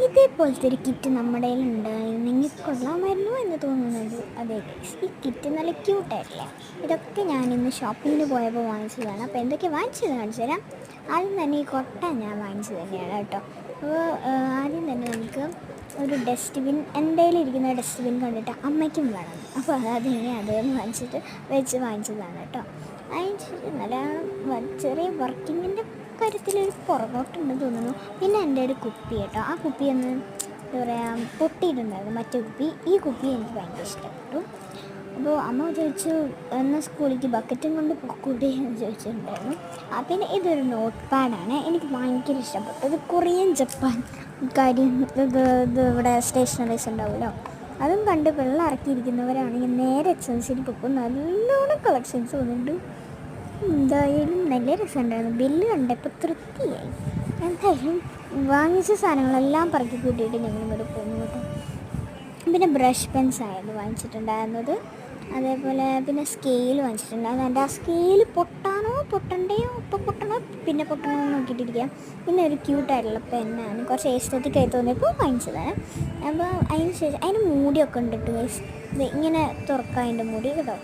ഇതേപോലത്തെ ഒരു കിറ്റ് നമ്മുടെ കയ്യിലുണ്ടായിരുന്നെങ്കിൽ കൊള്ളാമായിരുന്നു എന്ന് തോന്നുന്നുണ്ട്. അതെ, ഈ കിറ്റ് നല്ല ക്യൂട്ടായിട്ടില്ലേ? ഇതൊക്കെ ഞാനിന്ന് ഷോപ്പിങ്ങിന് പോയപ്പോൾ വാങ്ങിച്ചതാണ്. അപ്പോൾ എന്തൊക്കെ വാങ്ങിച്ചത് കാണിച്ചു തരാം. ആദ്യം തന്നെ ഈ കൊട്ട ഞാൻ വാങ്ങിച്ചത് തന്നെയാണ് കേട്ടോ. അപ്പോൾ ആദ്യം തന്നെ നമുക്ക് ഒരു ഡസ്റ്റ്ബിൻ, എൻ്റെ കയ്യിലിരിക്കുന്ന ഡസ്റ്റ്ബിൻ കണ്ടിട്ട് അമ്മയ്ക്കും വേണം. അപ്പോൾ അതിനെ അതെന്ന് വാങ്ങിച്ചിട്ട് വാങ്ങിച്ചതാണ് കേട്ടോ. വാങ്ങിച്ചിട്ട് നല്ല ചെറിയ വർക്കിങ്ങിൻ്റെ കാര്യത്തിലൊരു പുറകോട്ടുണ്ടെന്ന് തോന്നുന്നു. പിന്നെ എൻ്റെ ഒരു കുപ്പി കേട്ടോ. ആ കുപ്പി ഒന്ന് എന്താ പറയുക പൊട്ടിയിട്ടുണ്ടായിരുന്നു, മറ്റേ കുപ്പി. ഈ കുപ്പി എനിക്ക് ഭയങ്കര ഇഷ്ടപ്പെട്ടു. അപ്പോൾ അമ്മ ചോദിച്ചു എന്നാൽ സ്കൂളിലേക്ക് ബക്കറ്റും കൊണ്ട് പൊക്കൂടെ എന്ന് ചോദിച്ചിട്ടുണ്ടായിരുന്നു. പിന്നെ ഇതൊരു നോട്ട് പാഡാണ്, എനിക്ക് ഭയങ്കര ഇഷ്ടപ്പെട്ടു. ഇത് കൊറിയൻ ജപ്പാൻ കാര്യം ഇത് ഇവിടെ സ്റ്റേഷനറീസ് ഉണ്ടാവുമല്ലോ, അതും കണ്ട് വെള്ളം ഇറക്കിയിരിക്കുന്നവരാണെങ്കിൽ നേരെ എക്സൻസിന് പൊക്കും. നല്ലോണം കളക്ഷൻസ് വന്നിട്ടുണ്ട്. എന്തായാലും നല്ല രസമുണ്ടായിരുന്നു. ബില്ല് കണ്ടപ്പോൾ തൃപ്തിയായി. എന്തായാലും വാങ്ങിച്ച സാധനങ്ങളെല്ലാം പറക്കി കൂട്ടിയിട്ട് ഞങ്ങൾ ഇങ്ങോട്ട് പോകുന്നു കേട്ടോ. പിന്നെ ബ്രഷ് പെൻസായിരുന്നു വാങ്ങിച്ചിട്ടുണ്ടായിരുന്നത്. അതേപോലെ പിന്നെ സ്കെയിൽ വാങ്ങിച്ചിട്ടുണ്ടായിരുന്നു. എൻ്റെ ആ സ്കെയിൽ പൊട്ടണ്ടയോ ഇപ്പോൾ പൊട്ടണോ പിന്നെ പൊട്ടണോ നോക്കിയിട്ടിരിക്കുക. പിന്നെ ഒരു ക്യൂട്ടായിട്ടുള്ള പെന്നാണ്, കുറച്ച് എസ്തെറ്റിക് ആയി തോന്നിയപ്പോൾ വാങ്ങിച്ചതാണ്. അപ്പോൾ അതിന് ശേഷം അതിന് മൂടിയൊക്കെ ഉണ്ടിട്ട് ഇങ്ങനെ തുറക്കാം അതിൻ്റെ മൂടി കേട്ടോ.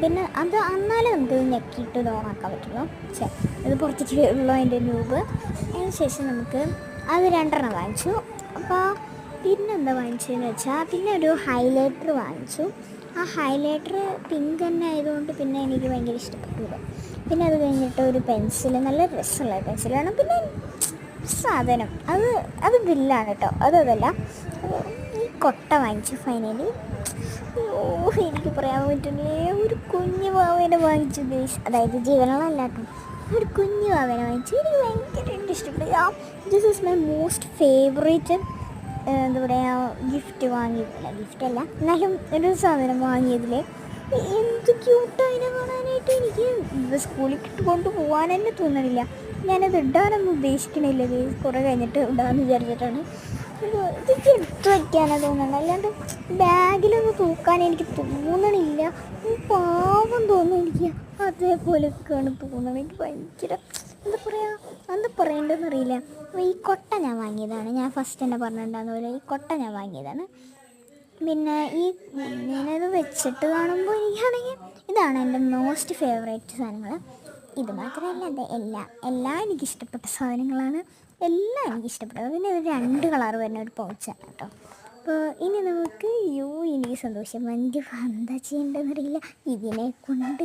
പിന്നെ അത് എന്നാലേ നമുക്ക് ഞെക്കിയിട്ട് ഇത് ഓണാക്കാൻ പറ്റുള്ളൂ. ഇത് പുറത്തേക്ക് ഉള്ളൂ അതിൻ്റെ ട്യൂബ്. അതിന് ശേഷം നമുക്ക് അത് 2 വാങ്ങിച്ചു. അപ്പോൾ പിന്നെന്താ വാങ്ങിച്ചതെന്ന് വെച്ചാൽ പിന്നെ ഒരു ഹൈലൈറ്റർ വാങ്ങിച്ചു. ആ ഹൈലൈറ്റർ പിങ്ക് തന്നെ ആയതുകൊണ്ട് പിന്നെ എനിക്ക് ഭയങ്കര ഇഷ്ടപ്പെട്ടു. പിന്നെ അത് കഴിഞ്ഞിട്ട് ഒരു പെൻസിൽ, നല്ല രസമുള്ള പെൻസിലാണ്. പിന്നെ സാധനം അത് ബില്ലാണ് കേട്ടോ, അതല്ല. ഈ കൊട്ട വാങ്ങിച്ചു ഫൈനലി. എനിക്ക് പറയാൻ പറ്റുന്നില്ലേ, ഒരു കുഞ്ഞു വാവേനെ വാങ്ങിച്ചു ഗൈസ്. അതായത് ജീവനുള്ളതല്ല കേട്ടോ, ഒരു കുഞ്ഞു വാവേനെ വാങ്ങിച്ചു. എനിക്ക് ഭയങ്കരമായിട്ട് ഇഷ്ടപ്പെട്ടു. This is my most favourite എന്താ പറയുക ഗിഫ്റ്റ് വാങ്ങിയിട്ടില്ല, ഗിഫ്റ്റല്ല എന്നാലും ഒരു സാധനം വാങ്ങിയതിൽ. എന്ത് ക്യൂട്ടതിനെ കാണാനായിട്ട്. എനിക്ക് സ്കൂളിൽ കൊണ്ട് പോകാൻ തന്നെ തോന്നണില്ല. ഞാനത് ഇടാനൊന്നും ഉദ്ദേശിക്കണില്ല ഗൈസ്, കുറേ കഴിഞ്ഞിട്ട് ഇടാമെന്ന് വിചാരിച്ചിട്ടാണ്. ഇതൊക്കെ എടുത്ത് വയ്ക്കാനാണ് തോന്നുന്നത്, അല്ലാണ്ട് ബാഗിലൊന്നും തൂക്കാൻ എനിക്ക് തോന്നണില്ല. പാവം തോന്നുന്നു എനിക്ക്. അതേപോലെയൊക്കെയാണ് തോന്നുന്നത്. എനിക്ക് ഭയങ്കര എന്താ പറയേണ്ടതെന്ന് അറിയില്ല. ഈ കൊട്ട ഞാൻ വാങ്ങിയതാണ്, ഞാൻ ഫസ്റ്റ് തന്നെ പറഞ്ഞിട്ടുണ്ടാകുന്ന പോലെ ഈ കൊട്ട ഞാൻ വാങ്ങിയതാണ്. പിന്നെ ഞാനത് വെച്ചിട്ട് കാണുമ്പോൾ എനിക്കാണെങ്കിൽ ഇതാണ് എൻ്റെ മോസ്റ്റ് ഫേവറേറ്റ് സാധനങ്ങൾ. ഇത് മാത്രമല്ല, എല്ലാം എനിക്കിഷ്ടപ്പെട്ട സാധനങ്ങളാണ്. എല്ലാം എനിക്കിഷ്ടപ്പെട്ടത്. പിന്നെ ഒരു 2 കളർ വരുന്ന ഒരു പൗച്ചാണ് കേട്ടോ. അപ്പോൾ ഇനി നമുക്ക് എനിക്ക് സന്തോഷം. എന്താ ചെയ്യേണ്ടതെന്നറിയില്ല ഇതിനെ കൊണ്ട്.